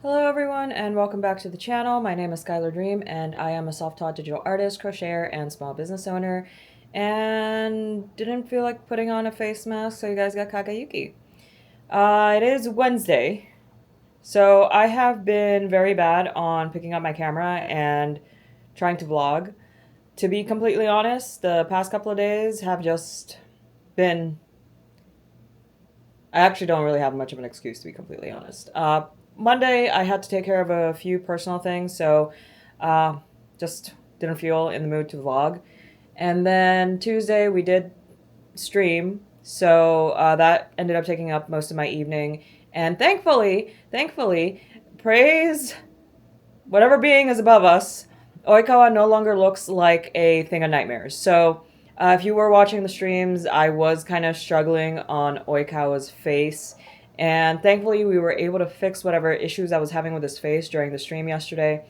Hello everyone and welcome back to the channel. My name is Skylar Dream and I am a self-taught digital artist, crocheter, and small business owner, and didn't feel like putting on a face mask, so you guys got Kakayuki. It is Wednesday, so I have been very bad on picking up my camera and trying to vlog. To be completely honest, the past couple of days have just been... I actually don't really have much of an excuse, to be completely honest. Monday, I had to take care of a few personal things, so just didn't feel in the mood to vlog. And then Tuesday, we did stream, so that ended up taking up most of my evening. And thankfully, praise whatever being is above us, Oikawa no longer looks like a thing of nightmares. So if you were watching the streams, I was kind of struggling on Oikawa's face. And thankfully, we were able to fix whatever issues I was having with his face during the stream yesterday.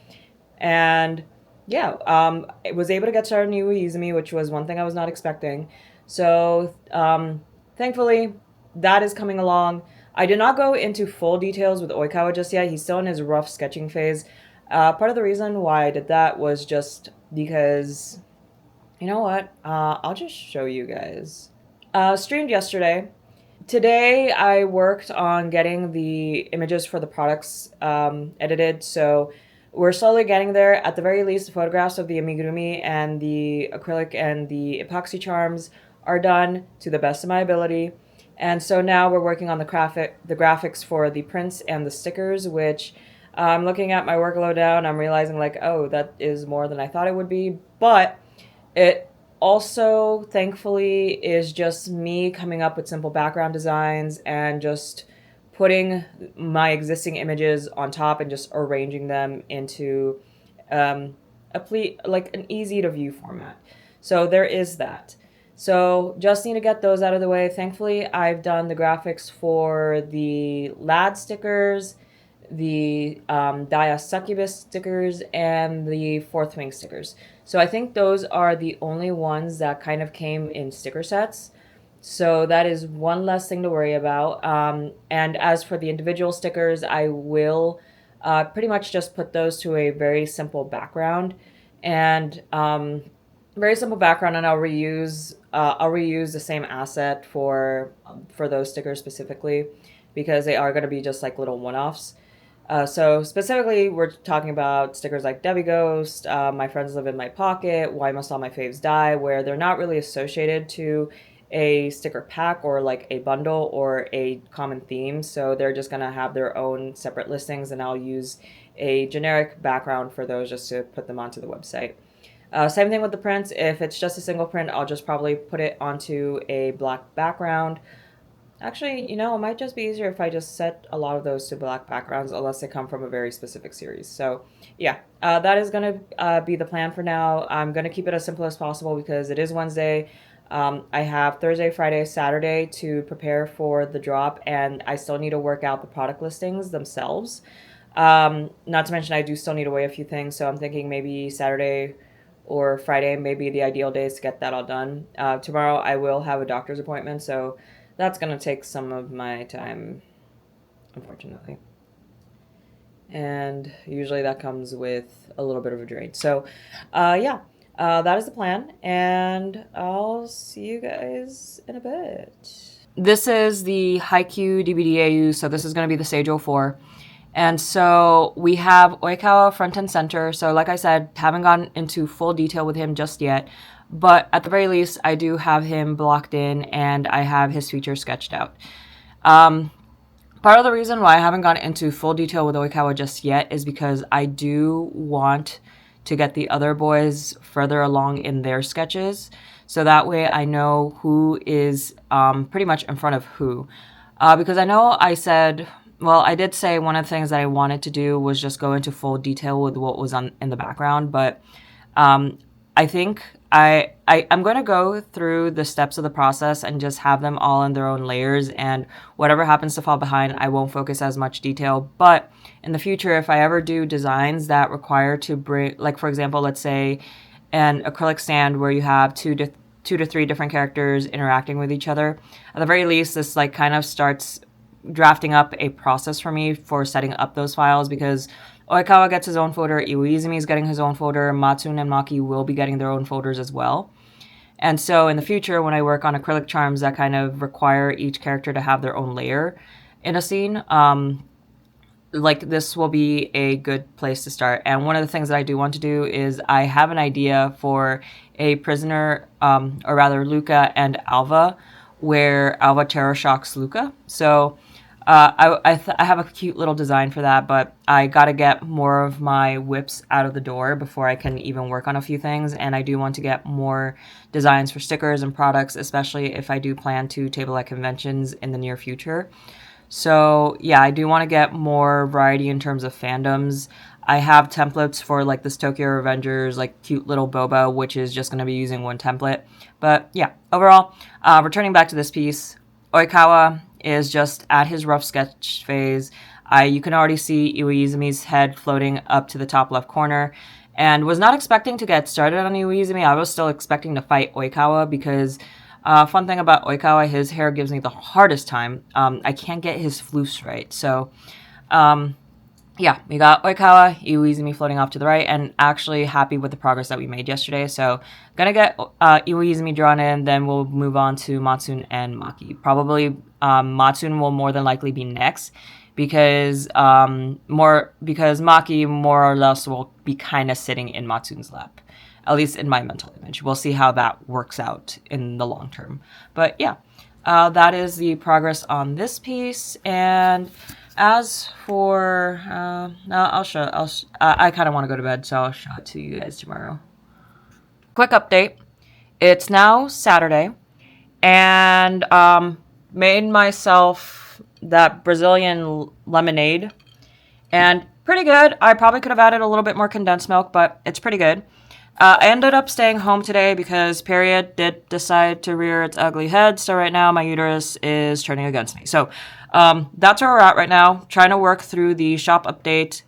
And yeah, I was able to get started new Izumi, which was one thing I was not expecting. So thankfully, that is coming along. I did not go into full details with Oikawa just yet. He's still in his rough sketching phase. Part of the reason why I did that was just because, you know what? I'll just show you guys. Streamed yesterday. Today I worked on getting the images for the products edited, so we're slowly getting there. At the very least, the photographs of the amigurumi and the acrylic and the epoxy charms are done to the best of my ability. And so now we're working on the graphics for the prints and the stickers, which I'm looking at my workload now and I'm realizing like, oh, that is more than I thought it would be. But it also, thankfully, is just me coming up with simple background designs and just putting my existing images on top and just arranging them into an easy to view format. So there is that. So just need to get those out of the way. Thankfully, I've done the graphics for the lad stickers, the Dia Succubus stickers, and the Fourth Wing stickers. So I think those are the only ones that kind of came in sticker sets. So that is one less thing to worry about. And as for the individual stickers, I will pretty much just put those to a very simple background. And very simple background, and I'll reuse the same asset for those stickers specifically, because they are going to be just like little one-offs. So specifically, we're talking about stickers like Debbie Ghost, My Friends Live in My Pocket, Why Must All My Faves Die, where they're not really associated to a sticker pack or like a bundle or a common theme. So they're just going to have their own separate listings, and I'll use a generic background for those just to put them onto the website. Same thing with the prints. If it's just a single print, I'll just probably put it onto a black background. Actually, you know, it might just be easier if I just set a lot of those to black backgrounds, unless they come from a very specific series. So yeah, that is going to be the plan for now. I'm going to keep it as simple as possible because it is Wednesday. I have Thursday, Friday, Saturday to prepare for the drop, and I still need to work out the product listings themselves. Not to mention I do still need to weigh a few things, so I'm thinking maybe Saturday or Friday may be the ideal days to get that all done. Tomorrow I will have a doctor's appointment, so that's going to take some of my time, unfortunately. And usually that comes with a little bit of a drain. So, yeah, that is the plan. And I'll see you guys in a bit. This is the Haikyuu DBDAU, so this is going to be the Sage 04. And so we have Oikawa front and center. So like I said, haven't gone into full detail with him just yet. But at the very least, I do have him blocked in and I have his features sketched out. Part of the reason why I haven't gone into full detail with Oikawa just yet is because I do want to get the other boys further along in their sketches. So that way I know who is pretty much in front of who. Because I know I said... Well, I did say one of the things that I wanted to do was just go into full detail with what was in the background, but I think I'm going to go through the steps of the process and just have them all in their own layers, and whatever happens to fall behind, I won't focus as much detail. But in the future, if I ever do designs that require to bring, like for example, let's say an acrylic stand where you have two to three different characters interacting with each other, at the very least, this like kind of starts drafting up a process for me for setting up those files, because Oikawa gets his own folder, Iwaizumi is getting his own folder, Matsune and Maki will be getting their own folders as well. And so in the future, when I work on acrylic charms that kind of require each character to have their own layer in a scene, like this will be a good place to start. And one of the things that I do want to do is I have an idea for a prisoner, or rather Luca and Alva, where Alva terror shocks Luca. So I have a cute little design for that, but I got to get more of my whips out of the door before I can even work on a few things. And I do want to get more designs for stickers and products, especially if I do plan to table at conventions in the near future. So yeah, I do want to get more variety in terms of fandoms. I have templates for like this Tokyo Revengers, like cute little boba, which is just going to be using one template. But yeah, overall, returning back to this piece, Oikawa is just at his rough sketch phase. You can already see Iwaizumi's head floating up to the top left corner, and was not expecting to get started on Iwaizumi. I was still expecting to fight Oikawa because fun thing about Oikawa, his hair gives me the hardest time. I can't get his floofs right. So yeah, we got Oikawa, Iwaizumi floating off to the right, and actually happy with the progress that we made yesterday. So gonna get Iwaizumi drawn in, then we'll move on to Matsune and Maki. Probably Matsune will more than likely be next, because Maki more or less will be kind of sitting in Matsune's lap, at least in my mental image. We'll see how that works out in the long term. But yeah, that is the progress on this piece. And as for, I kind of want to go to bed, so I'll show it to you guys tomorrow. Quick update. It's now Saturday, and made myself that Brazilian lemonade, and pretty good. I probably could have added a little bit more condensed milk, but it's pretty good. I ended up staying home today because period did decide to rear its ugly head. So right now my uterus is turning against me. So that's where we're at right now. Trying to work through the shop update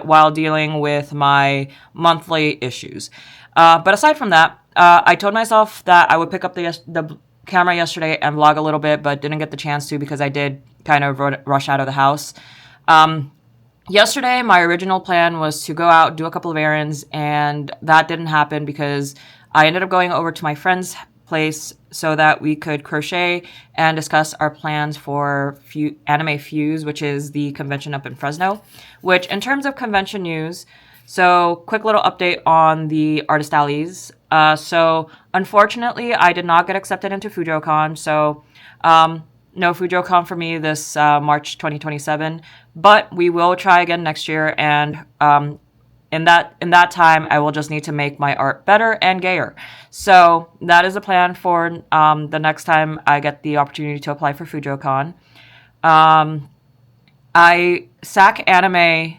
while dealing with my monthly issues. But aside from that, I told myself that I would pick up the camera yesterday and vlog a little bit, but didn't get the chance to because I did kind of rush out of the house. Yesterday, my original plan was to go out, do a couple of errands, and that didn't happen because I ended up going over to my friend's place so that we could crochet and discuss our plans for Anime Fuse, which is the convention up in Fresno. Which, in terms of convention news, so quick little update on the artist alleys. So, unfortunately, I did not get accepted into FujoCon, so no FujoCon for me this March 2027, but we will try again next year, and in that time, I will just need to make my art better and gayer. So that is the plan for the next time I get the opportunity to apply for FujoCon. SAC Anime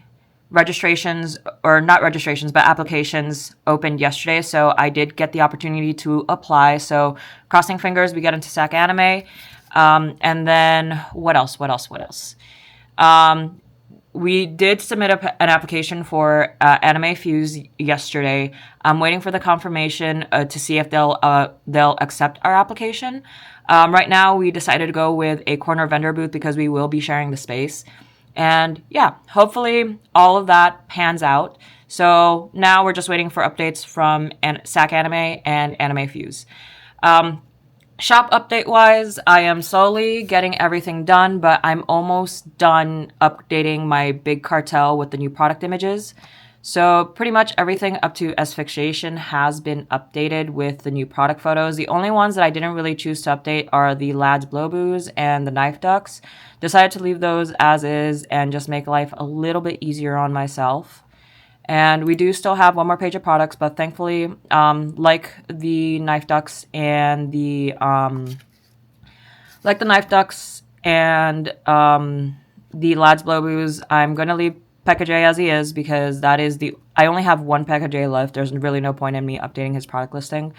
registrations, or not registrations, but applications opened yesterday, so I did get the opportunity to apply. So crossing fingers, we get into SAC Anime. And then what else? We did submit an application for Anime Fuse yesterday. I'm waiting for the confirmation to see if they'll accept our application. Right now, we decided to go with a corner vendor booth because we will be sharing the space. And yeah, hopefully all of that pans out. So now we're just waiting for updates from SAC Anime and Anime Fuse. Shop update wise, I am slowly getting everything done, but I'm almost done updating my Big Cartel with the new product images. So pretty much everything up to Asphyxiation has been updated with the new product photos. The only ones that I didn't really choose to update are the Lads Blowboos and the Knife Ducks. Decided to leave those as is and just make life a little bit easier on myself. And we do still have one more page of products, but thankfully, like the Knife Ducks and the Lads Blowboos, I'm going to leave Pekka J as he is because that is I only have one Pekka J left. There's really no point in me updating his product listing.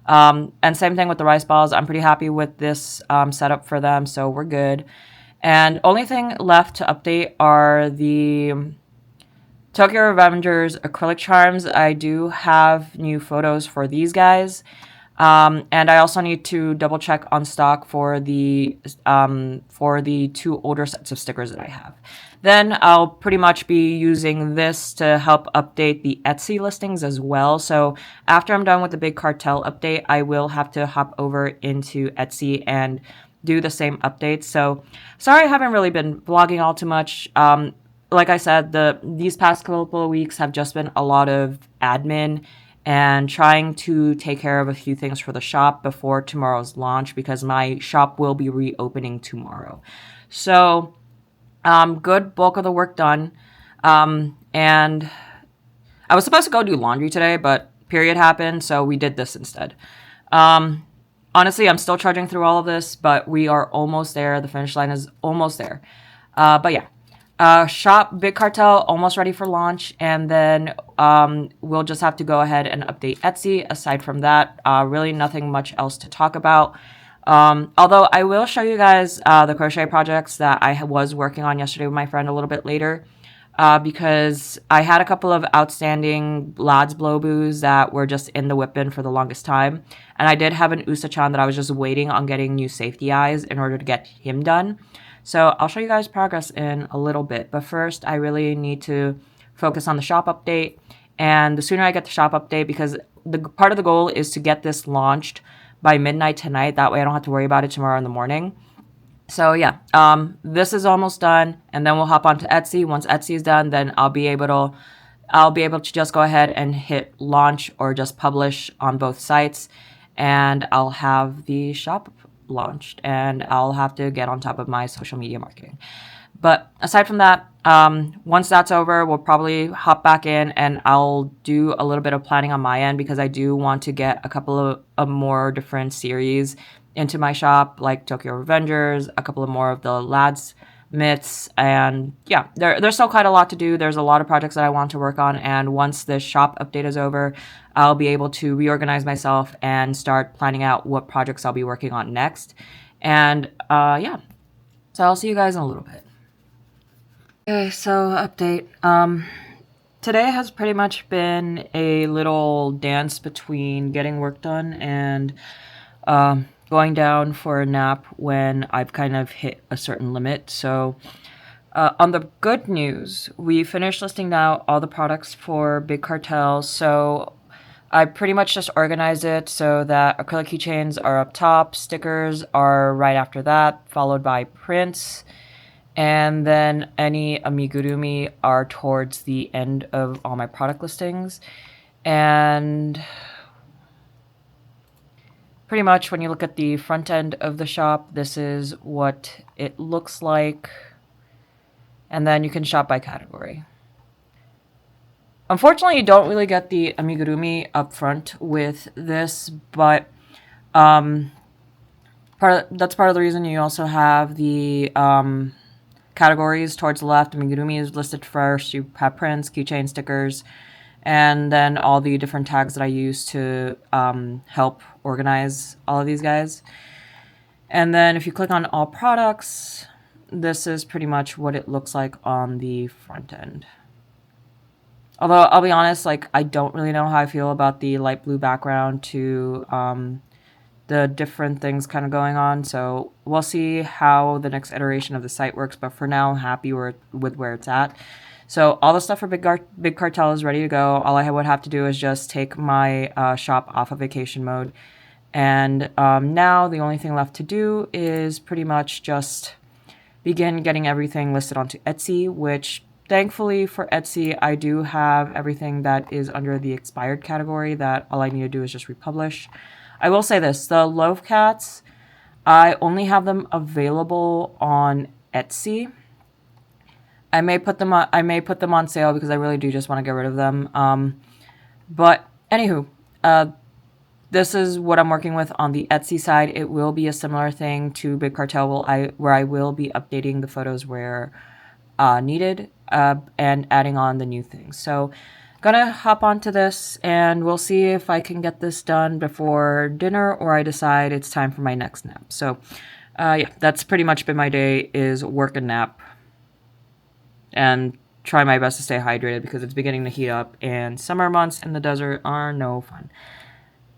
And same thing with the rice balls. I'm pretty happy with this setup for them, so we're good. And only thing left to update are the Tokyo Revengers acrylic charms. I do have new photos for these guys. And I also need to double check on stock for the 2 older sets of stickers that I have. Then I'll pretty much be using this to help update the Etsy listings as well. So after I'm done with the Big Cartel update, I will have to hop over into Etsy and do the same updates. So sorry I haven't really been vlogging all too much. Like I said, these past couple of weeks have just been a lot of admin and trying to take care of a few things for the shop before tomorrow's launch, because my shop will be reopening tomorrow. So good bulk of the work done. And I was supposed to go do laundry today, but period happened, so we did this instead. Honestly, I'm still trudging through all of this, but we are almost there. The finish line is almost there. But yeah. Shop Big Cartel almost ready for launch, and then we'll just have to go ahead and update Etsy. Aside from that, really nothing much else to talk about. Although I will show you guys the crochet projects that I was working on yesterday with my friend a little bit later, because I had a couple of outstanding lads blow boos that were just in the whip bin for the longest time, and I did have an Usa-chan that I was just waiting on getting new safety eyes in order to get him done. So I'll show you guys progress in a little bit, but first I really need to focus on the shop update. And the sooner I get the shop update, because the part of the goal is to get this launched by midnight tonight. That way I don't have to worry about it tomorrow in the morning. So yeah, this is almost done, and then we'll hop onto Etsy. Once Etsy is done, then I'll be able to just go ahead and hit launch or just publish on both sites, and I'll have the shop launched, and I'll have to get on top of my social media marketing. But aside from that, once that's over, we'll probably hop back in and I'll do a little bit of planning on my end, because I do want to get a couple of more different series into my shop, like Tokyo Revengers, a couple of more of the lads myths, and yeah, there's still quite a lot to do. There's a lot of projects that I want to work on, and once this shop update is over, I'll be able to reorganize myself and start planning out what projects I'll be working on next. And yeah, so I'll see you guys in a little bit. Okay, so update. Today has pretty much been a little dance between getting work done and going down for a nap when I've kind of hit a certain limit. So on the good news, we finished listing out all the products for Big Cartel. So I pretty much just organized it so that acrylic keychains are up top, stickers are right after that, followed by prints, and then any amigurumi are towards the end of all my product listings. And pretty much when you look at the front end of the shop, this is what it looks like. And then you can shop by category. Unfortunately, you don't really get the amigurumi up front with this, but that's part of the reason you also have the categories towards the left. Amigurumi is listed first. You have prints, keychain, stickers, and then all the different tags that I use to help organize all of these guys. And then if you click on all products, this is pretty much what it looks like on the front end. Although I'll be honest, like, I don't really know how I feel about the light blue background to the different things kind of going on. So we'll see how the next iteration of the site works. But for now, I'm happy with where it's at. So all the stuff for Big Cartel is ready to go. All I would have to do is just take my shop off of vacation mode. And now the only thing left to do is pretty much just begin getting everything listed onto Etsy, which thankfully for Etsy, I do have everything that is under the expired category that all I need to do is just republish. I will say this, the Loaf Cats, I only have them available on Etsy. I may put them on sale because I really do just want to get rid of them. But anywho, this is what I'm working with on the Etsy side. It will be a similar thing to Big Cartel, where I will be updating the photos where needed and adding on the new things. So gonna hop onto this and we'll see if I can get this done before dinner or I decide it's time for my next nap. So yeah, that's pretty much been my day, is work and nap and try my best to stay hydrated because it's beginning to heat up and summer months in the desert are no fun.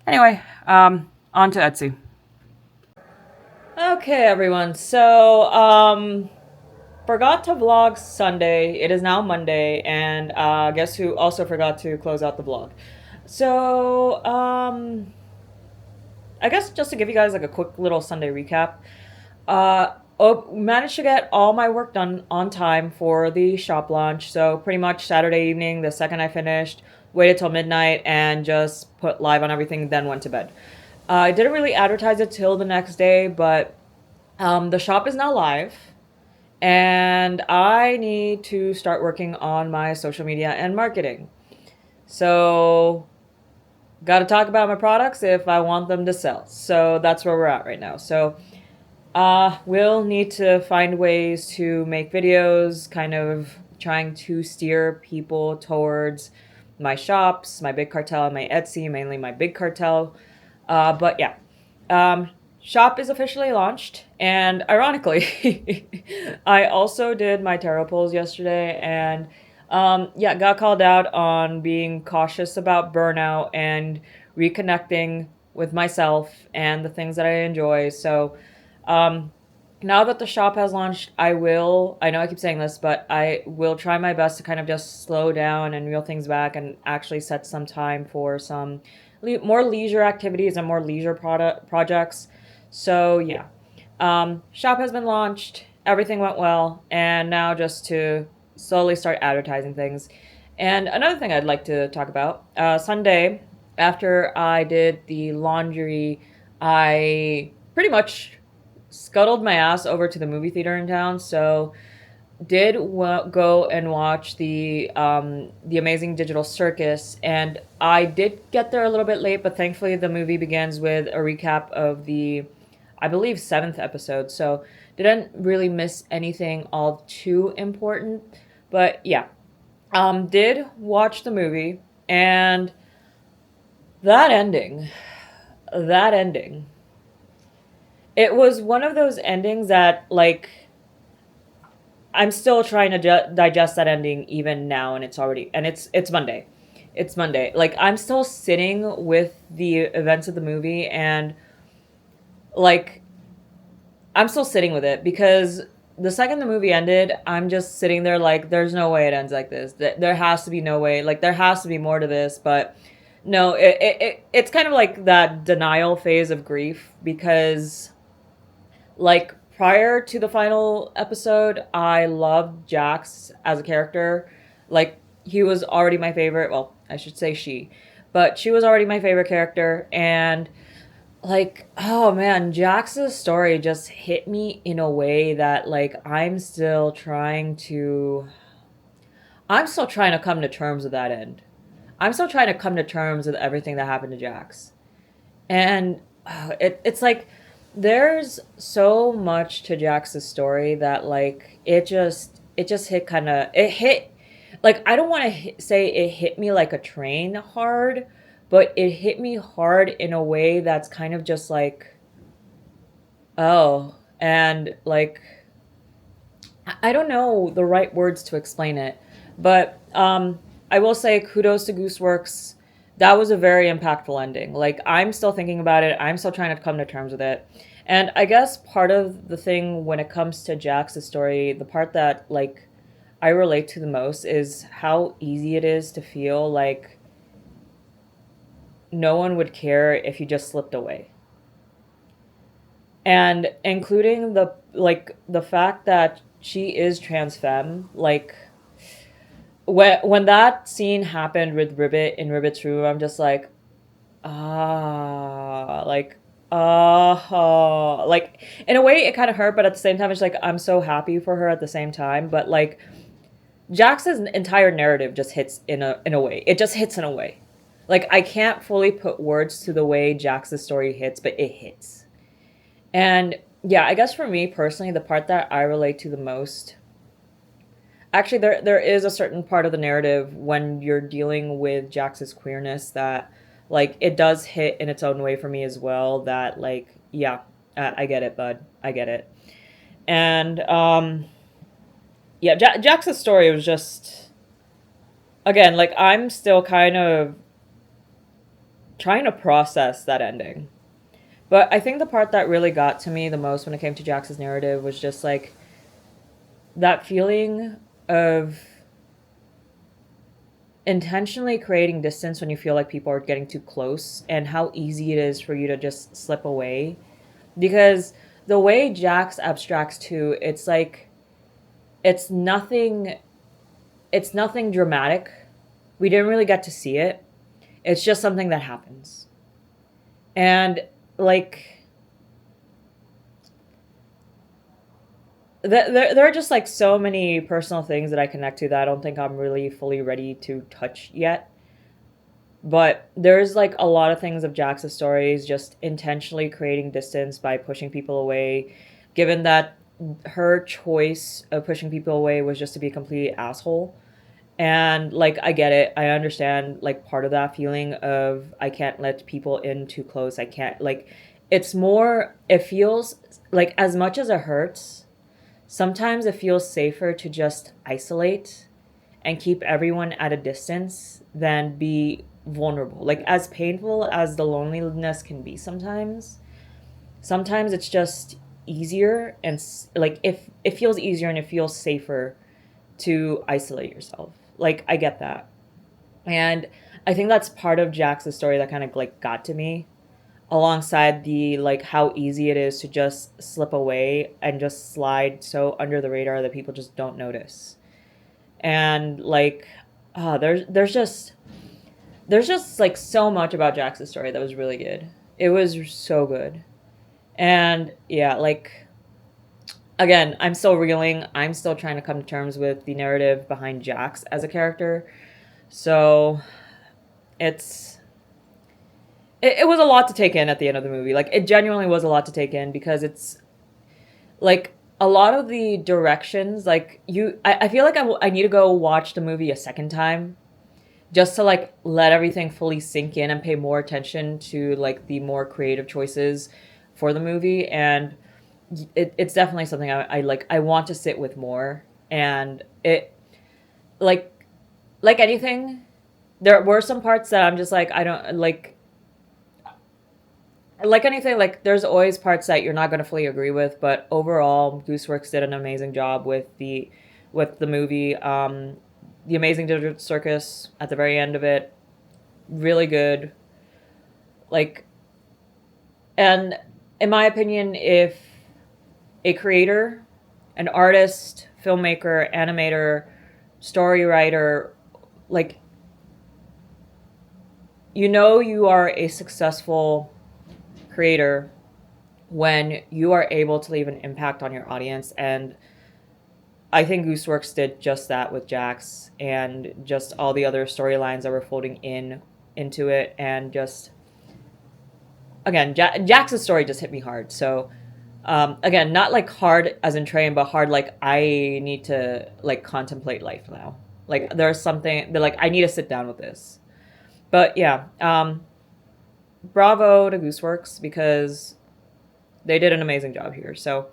Anyway, on to Etsy. Okay, everyone. So, forgot to vlog Sunday. It is now Monday, and guess who also forgot to close out the vlog? So, I guess just to give you guys like a quick little Sunday recap. Managed to get all my work done on time for the shop launch. So pretty much Saturday evening, the second I finished, waited till midnight and just put live on everything, then went to bed. I didn't really advertise it till the next day, but the shop is now live. And I need to start working on my social media and marketing. So, got to talk about my products if I want them to sell. So, that's where we're at right now. So, we'll need to find ways to make videos, kind of trying to steer people towards my shops, my Big Cartel, and my Etsy, mainly my Big Cartel. But yeah, shop is officially launched, and ironically, I also did my tarot pulls yesterday, and yeah, got called out on being cautious about burnout and reconnecting with myself and the things that I enjoy. So, um, now that the shop has launched, I know I keep saying this, but I will try my best to kind of just slow down and reel things back and actually set some time for some more leisure activities and more leisure projects. So, yeah. Shop has been launched, everything went well, and now just to slowly start advertising things. And another thing I'd like to talk about Sunday, after I did the laundry, I pretty much scuttled my ass over to the movie theater in town. So did go and watch the Amazing Digital Circus, and I did get there a little bit late, but thankfully the movie begins with a recap of the, I believe, seventh episode. So didn't really miss anything all too important. But yeah, did watch the movie, and that ending, that ending. It was one of those endings that, like, I'm still trying to digest that ending even now, and it's Monday. It's Monday. Like, I'm still sitting with the events of the movie, and like, I'm still sitting with it because the second the movie ended, I'm just sitting there like, there's no way it ends like this. There has to be no way. Like, there has to be more to this, but no, it's kind of like that denial phase of grief because, like, prior to the final episode, I loved Jax as a character. Like, he was already my favorite. Well, I should say she, but she was already my favorite character. And, like, oh man, Jax's story just hit me in a way that, like, I'm still trying to come to terms with that end. I'm still trying to come to terms with everything that happened to Jax. And it's like there's so much to Jax's story that, like, it just hit kind of it hit, like, I don't want to say it hit me like a train hard, but it hit me hard in a way that's kind of just like, oh, and like, I don't know the right words to explain it, but I will say kudos to Gooseworks. That was a very impactful ending. Like, I'm still thinking about it. I'm still trying to come to terms with it. And I guess part of the thing when it comes to Jax's story, the part that, like, I relate to the most is how easy it is to feel like no one would care if you just slipped away. And including the fact that she is trans femme, like, when that scene happened with Ribbit in Ribbit's room, I'm just like, like, like, in a way it kind of hurt, but at the same time it's like I'm so happy for her at the same time. But, like, Jax's entire narrative just hits in a way. It just hits in a way. Like, I can't fully put words to the way Jax's story hits, but it hits. And yeah, I guess for me personally, the part that I relate to the most, actually, there is a certain part of the narrative when you're dealing with Jax's queerness that, like, it does hit in its own way for me as well. That, like, yeah, I get it, bud. I get it. And yeah, Jax's story was just, again, like, I'm still kind of trying to process that ending. But I think the part that really got to me the most when it came to Jax's narrative was just like that feeling of intentionally creating distance when you feel like people are getting too close, and how easy it is for you to just slip away. Because the way Jax abstracts too, it's like it's nothing it's nothing dramatic. We didn't really get to see it. It's just something that happens. And like there are just like so many personal things that I connect to that I don't think I'm really fully ready to touch yet. But there's like a lot of things of Jax's stories just intentionally creating distance by pushing people away, given that her choice of pushing people away was just to be a complete asshole. And like I get it. I understand like part of that feeling of I can't let people in too close. I can't like it's more it feels like as much as it hurts, sometimes it feels safer to just isolate and keep everyone at a distance than be vulnerable. Like as painful as the loneliness can be sometimes it's just easier and like if it feels easier and it feels safer to isolate yourself. Like I get that. And I think that's part of Jax's story that kind of like got to me alongside the like how easy it is to just slip away and just slide so under the radar that people just don't notice. And like there's just like so much about Jax's story that was really good. It was so good. And yeah, like again, I'm still reeling. I'm still trying to come to terms with the narrative behind Jax as a character. So it's it was a lot to take in at the end of the movie. Like it genuinely was a lot to take in because it's like a lot of the directions like I feel like I need to go watch the movie a second time just to like let everything fully sink in and pay more attention to like the more creative choices for the movie. And it's definitely something I like I want to sit with more. And it like like anything, there were some parts that I'm just like I don't like anything, like there's always parts that you're not going to fully agree with, but overall Gooseworks did an amazing job with the movie. The Amazing Digital Circus at the very end of it, really good. Like, and in my opinion, if a creator, an artist, filmmaker, animator, story writer, like you are a successful creator when you are able to leave an impact on your audience. And I think Gooseworks did just that with Jax and just all the other storylines that were folding into it. And just again, Jax's story just hit me hard. So again, not like hard as in train, but hard like I need to like contemplate life now. Like there's something that like I need to sit down with this. But yeah, bravo to Gooseworks because they did an amazing job here. So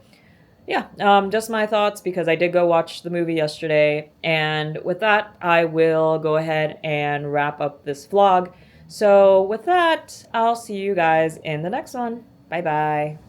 yeah, just my thoughts because I did go watch the movie yesterday. And with that, I will go ahead and wrap up this vlog. So with that, I'll see you guys in the next one. Bye bye.